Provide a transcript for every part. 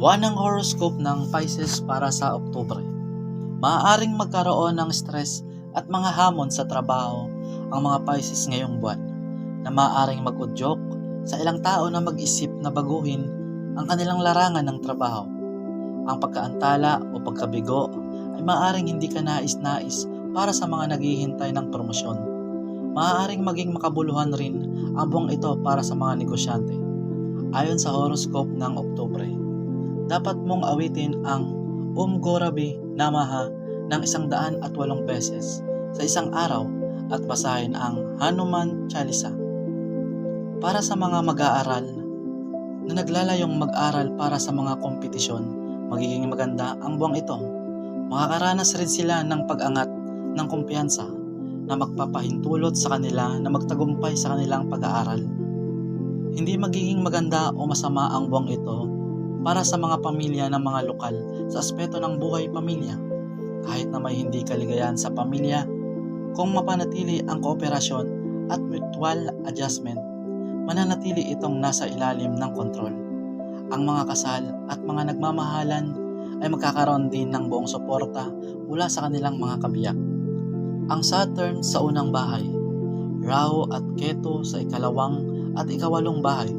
Buwan ng horoscope ng Pisces para sa Oktubre. Maaaring magkaroon ng stress at mga hamon sa trabaho ang mga Pisces ngayong buwan na maaaring mag-udyok sa ilang tao na mag-isip na baguhin ang kanilang larangan ng trabaho. Ang pagkaantala o pagkabigo ay maaaring hindi ka nais-nais para sa mga naghihintay ng promosyon. Maaaring maging makabuluhan rin ang buwang ito para sa mga negosyante. Ayon sa horoscope ng Oktubre, dapat mong awitin ang Gorabi Namaha ng 108 beses sa isang araw at basahin ang Hanuman Chalisa. Para sa mga mag-aaral na naglalayong mag-aral para sa mga kompetisyon, magiging maganda ang buwang ito. Makakaranas rin sila ng pag-angat ng kumpiyansa na magpapahintulot sa kanila na magtagumpay sa kanilang pag-aaral. Hindi magiging maganda o masama ang buwang ito para sa mga pamilya ng mga lokal sa aspeto ng buhay pamilya. Kahit na may hindi kaligayahan sa pamilya, kung mapanatili ang kooperasyon at mutual adjustment, mananatili itong nasa ilalim ng kontrol. Ang mga kasal at mga nagmamahalan ay magkakaroon din ng buong suporta mula sa kanilang mga kabiyak. Ang Saturn sa unang bahay, Rahu at Ketu sa ikalawang at ikawalong bahay,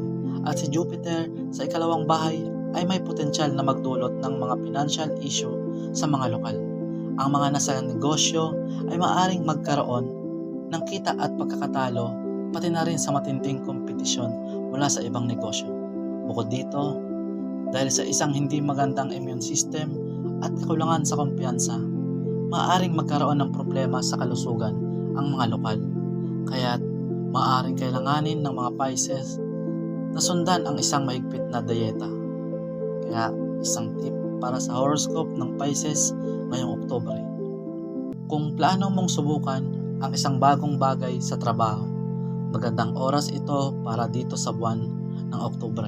at si Jupiter sa ikalawang bahay ay may potensyal na magdulot ng mga financial issue sa mga lokal. Ang mga nasa negosyo ay maaaring magkaroon ng kita at pagkakatalo, pati na rin sa matinding kompetisyon mula sa ibang negosyo. Bukod dito, dahil sa isang hindi magandang immune system at kakulangan sa kumpiyansa, maaaring magkaroon ng problema sa kalusugan ang mga lokal. Kaya't maaaring kailanganin ng mga Pisces na sundan ang isang mahigpit na dieta. Kaya isang tip para sa horoscope ng Pisces ngayong Oktubre. Kung plano mong subukan ang isang bagong bagay sa trabaho, magandang oras ito para dito sa buwan ng Oktubre.